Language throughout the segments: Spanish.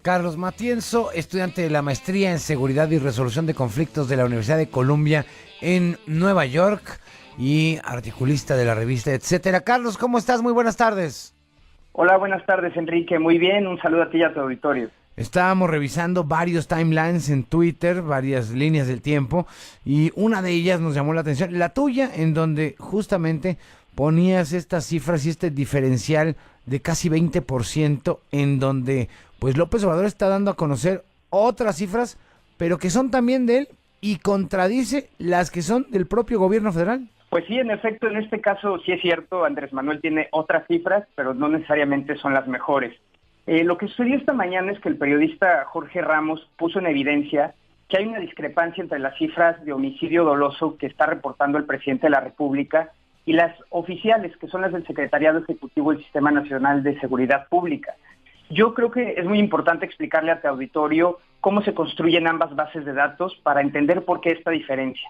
Carlos Matienzo, estudiante de la maestría en Seguridad y Resolución de Conflictos de la Universidad de Columbia en Nueva York y articulista de la revista Etcétera. Carlos, ¿cómo estás? Muy buenas tardes. Hola, buenas tardes, Enrique. Muy bien, un saludo a ti y a tu auditorio. Estábamos revisando varios timelines en Twitter, varias líneas del tiempo, y una de ellas nos llamó la atención, la tuya, en donde justamente ponías estas cifras y este diferencial de casi 20%, en donde pues López Obrador está dando a conocer otras cifras, pero que son también de él y contradice las que son del propio gobierno federal. Pues sí, en efecto, en este caso sí es cierto, Andrés Manuel tiene otras cifras, pero no necesariamente son las mejores. Lo que sucedió esta mañana es que el periodista Jorge Ramos puso en evidencia que hay una discrepancia entre las cifras de homicidio doloso que está reportando el presidente de la República y las oficiales, que son las del Secretariado Ejecutivo del Sistema Nacional de Seguridad Pública. Yo creo que es muy importante explicarle a tu auditorio cómo se construyen ambas bases de datos para entender por qué esta diferencia.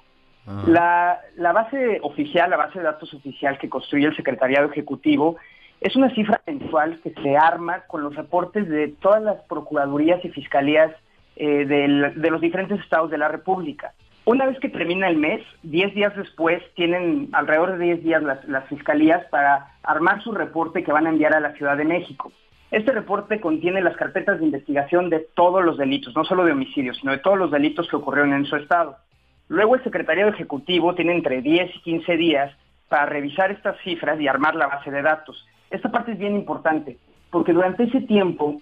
La base oficial, la base de datos oficial que construye el Secretariado Ejecutivo, es una cifra mensual que se arma con los reportes de todas las procuradurías y fiscalías de los diferentes estados de la República. Una vez que termina el mes, 10 días después, tienen alrededor de 10 días las fiscalías para armar su reporte que van a enviar a la Ciudad de México. Este reporte contiene las carpetas de investigación de todos los delitos, no solo de homicidios, sino de todos los delitos que ocurrieron en su estado. Luego el Secretariado Ejecutivo tiene entre 10 y 15 días para revisar estas cifras y armar la base de datos. Esta parte es bien importante, porque durante ese tiempo,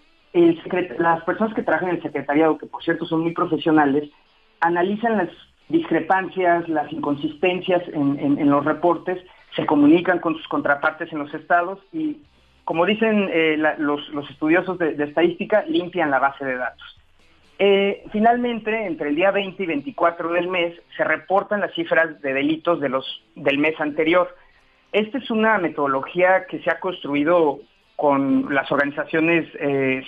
las personas que trabajan en el secretariado, que por cierto son muy profesionales, analizan las discrepancias, las inconsistencias en los reportes, se comunican con sus contrapartes en los estados y, como dicen los estudiosos de estadística, limpian la base de datos. Finalmente, entre el día 20 y 24 del mes, se reportan las cifras de delitos del mes anterior. Esta es una metodología que se ha construido con las organizaciones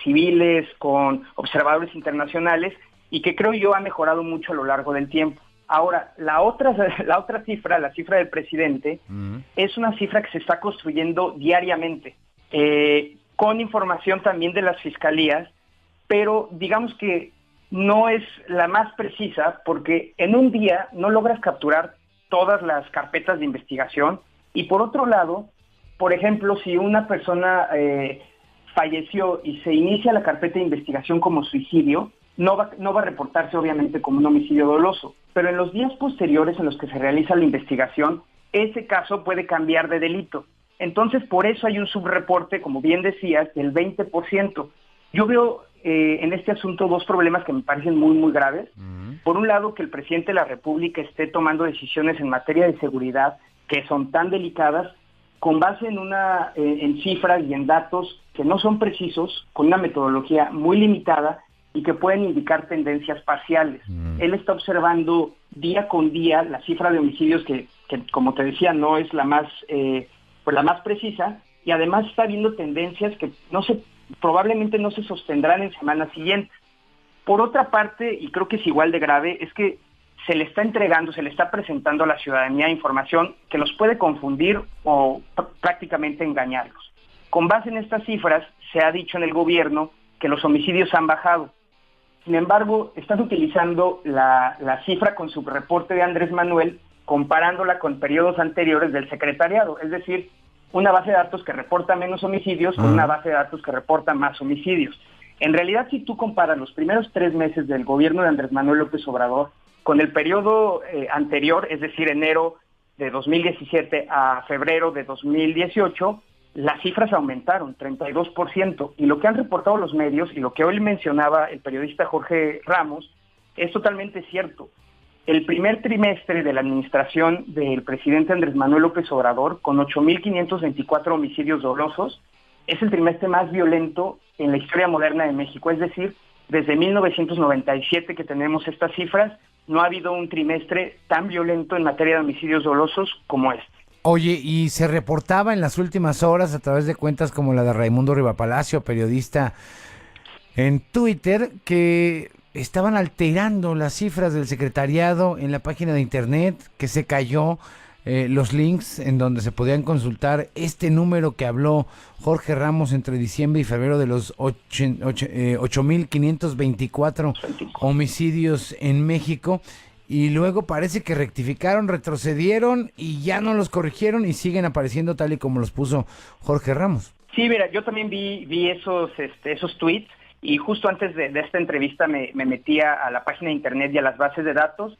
civiles, con observadores internacionales y que creo yo ha mejorado mucho a lo largo del tiempo. Ahora, la otra cifra, la cifra del presidente, es una cifra que se está construyendo diariamente, con información también de las fiscalías, pero digamos que no es la más precisa porque en un día no logras capturar todas las carpetas de investigación. Y por otro lado, por ejemplo, si una persona falleció y se inicia la carpeta de investigación como suicidio, no va a reportarse obviamente como un homicidio doloso, pero en los días posteriores en los que se realiza la investigación, ese caso puede cambiar de delito. Entonces, por eso hay un subreporte, como bien decías, del 20%. Yo veo en este asunto dos problemas que me parecen muy, muy graves. Por un lado, que el presidente de la República esté tomando decisiones en materia de seguridad que son tan delicadas, con base en cifras y en datos que no son precisos, con una metodología muy limitada y que pueden indicar tendencias parciales. Él está observando día con día la cifra de homicidios que como te decía, no es la más precisa, y además está viendo tendencias que probablemente no se sostendrán en semanas siguientes. Por otra parte, y creo que es igual de grave, es que se le está presentando a la ciudadanía información que los puede confundir o prácticamente engañarlos. Con base en estas cifras, se ha dicho en el gobierno que los homicidios han bajado. Sin embargo, están utilizando la cifra con su reporte de Andrés Manuel, comparándola con periodos anteriores del secretariado, es decir, una base de datos que reporta menos homicidios con una base de datos que reporta más homicidios. En realidad, si tú comparas los primeros 3 meses del gobierno de Andrés Manuel López Obrador con el periodo anterior, es decir, enero de 2017 a febrero de 2018, las cifras aumentaron 32%. Y lo que han reportado los medios y lo que hoy mencionaba el periodista Jorge Ramos es totalmente cierto. El primer trimestre de la administración del presidente Andrés Manuel López Obrador, con 8,524 homicidios dolosos, es el trimestre más violento en la historia moderna de México. Es decir, desde 1997 que tenemos estas cifras, no ha habido un trimestre tan violento en materia de homicidios dolosos como este. Oye, y se reportaba en las últimas horas a través de cuentas como la de Raimundo Rivapalacio, periodista en Twitter, que estaban alterando las cifras del secretariado en la página de internet, que se cayó los links en donde se podían consultar este número que habló Jorge Ramos entre diciembre y febrero de los 8,524 homicidios en México. Y luego parece que rectificaron, retrocedieron y ya no los corrigieron y siguen apareciendo tal y como los puso Jorge Ramos. Sí, mira, yo también vi esos tweets y justo antes de esta entrevista me metí a la página de internet y a las bases de datos.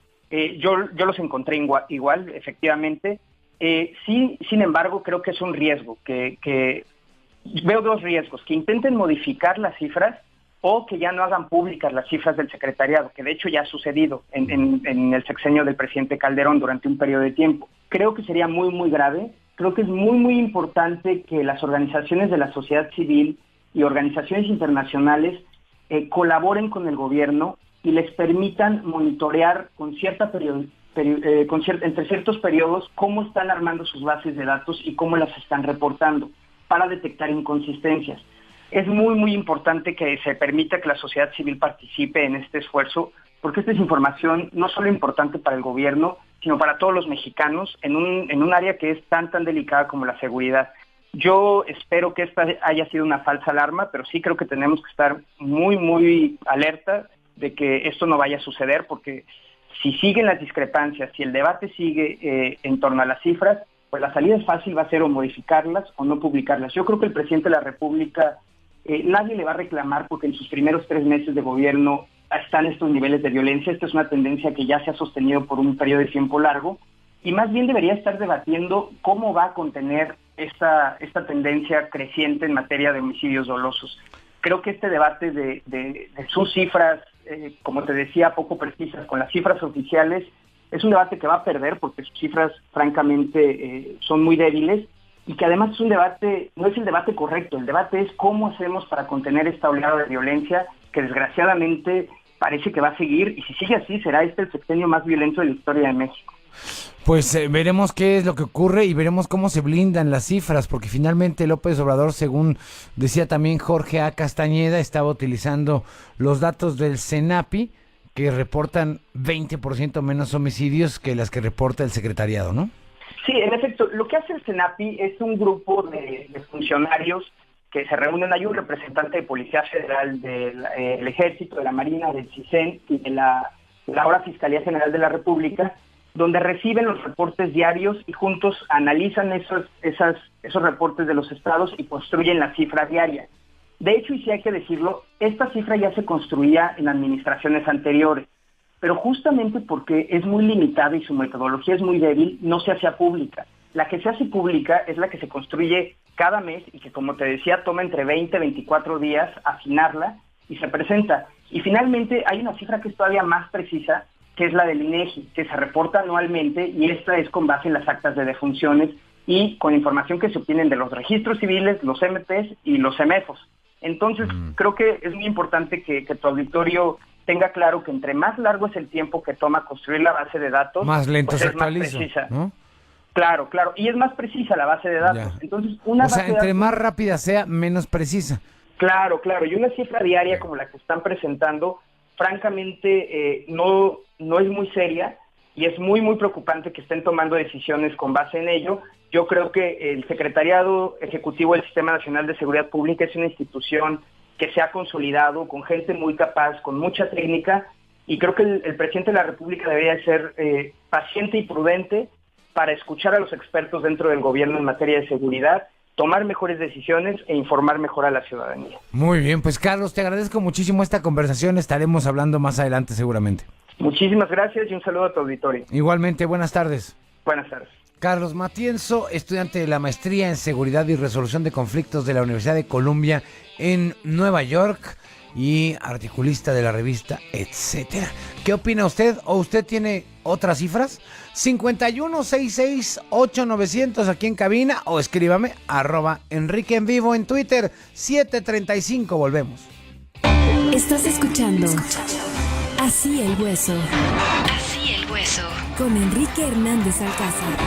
Yo los encontré igual, efectivamente. Sí, sin embargo, creo que es un riesgo, que veo dos riesgos, que intenten modificar las cifras o que ya no hagan públicas las cifras del secretariado, que de hecho ya ha sucedido en el sexenio del presidente Calderón durante un periodo de tiempo. Creo que sería muy, muy grave. Creo que es muy, muy importante que las organizaciones de la sociedad civil y organizaciones internacionales colaboren con el gobierno y les permitan monitorear entre ciertos periodos cómo están armando sus bases de datos y cómo las están reportando para detectar inconsistencias. Es muy, muy importante que se permita que la sociedad civil participe en este esfuerzo, porque esta es información no solo importante para el gobierno, sino para todos los mexicanos en un área que es tan delicada como la seguridad. Yo espero que esta haya sido una falsa alarma, pero sí creo que tenemos que estar muy, muy alerta de que esto no vaya a suceder, porque si siguen las discrepancias, si el debate sigue en torno a las cifras, pues la salida es fácil, va a ser o modificarlas o no publicarlas. Yo creo que el presidente de la República, nadie le va a reclamar porque en sus primeros 3 meses de gobierno están estos niveles de violencia. Esta es una tendencia que ya se ha sostenido por un periodo de tiempo largo y más bien debería estar debatiendo cómo va a contener esta tendencia creciente en materia de homicidios dolosos. Creo que este debate de sus cifras, como te decía, poco precisas con las cifras oficiales, es un debate que va a perder porque sus cifras francamente son muy débiles y que además es un debate, no es el debate correcto, el debate es cómo hacemos para contener esta oleada de violencia que desgraciadamente parece que va a seguir y si sigue así será este el sexenio más violento de la historia de México. Pues veremos qué es lo que ocurre y veremos cómo se blindan las cifras, porque finalmente López Obrador, según decía también Jorge A. Castañeda, estaba utilizando los datos del CENAPI, que reportan 20% menos homicidios que las que reporta el secretariado, ¿no? Sí, en efecto, lo que hace el CENAPI es un grupo de funcionarios que se reúnen. Hay un representante de Policía Federal, del Ejército, de la Marina, del CISEN y de la ahora Fiscalía General de la República, donde reciben los reportes diarios y juntos analizan esos reportes de los estados y construyen la cifra diaria. De hecho, y sí hay que decirlo, esta cifra ya se construía en administraciones anteriores, pero justamente porque es muy limitada y su metodología es muy débil, no se hacía pública. La que se hace pública es la que se construye cada mes y que, como te decía, toma entre 20 y 24 días afinarla y se presenta. Y finalmente hay una cifra que es todavía más precisa, que es la del INEGI, que se reporta anualmente y esta es con base en las actas de defunciones y con información que se obtienen de los registros civiles, los MPs y los CEMEFOS. Entonces, creo que es muy importante que tu auditorio tenga claro que entre más largo es el tiempo que toma construir la base de datos, más lento pues se es más actualiza, precisa. ¿no? Claro, y es más precisa la base de datos. Ya. Entonces, O sea, base de entre datos, más rápida sea, menos precisa. Claro, y una cifra diaria como la que están presentando, francamente, no es muy seria y es muy, muy preocupante que estén tomando decisiones con base en ello. Yo creo que el Secretariado Ejecutivo del Sistema Nacional de Seguridad Pública es una institución que se ha consolidado con gente muy capaz, con mucha técnica, y creo que el presidente de la República debería ser paciente y prudente para escuchar a los expertos dentro del gobierno en materia de seguridad, tomar mejores decisiones e informar mejor a la ciudadanía. Muy bien, pues Carlos, te agradezco muchísimo esta conversación, estaremos hablando más adelante seguramente. Muchísimas gracias y un saludo a tu auditorio. Igualmente, buenas tardes. Buenas tardes. Carlos Matienzo, estudiante de la maestría en Seguridad y Resolución de Conflictos de la Universidad de Columbia en Nueva York y articulista de la revista Etcétera. ¿Qué opina usted? ¿O usted tiene otras cifras? 51668900 aquí en cabina o escríbame @Enrique en vivo en Twitter 735. Volvemos. Estás escuchando Así el Hueso. Así el Hueso. Con Enrique Hernández Alcázar.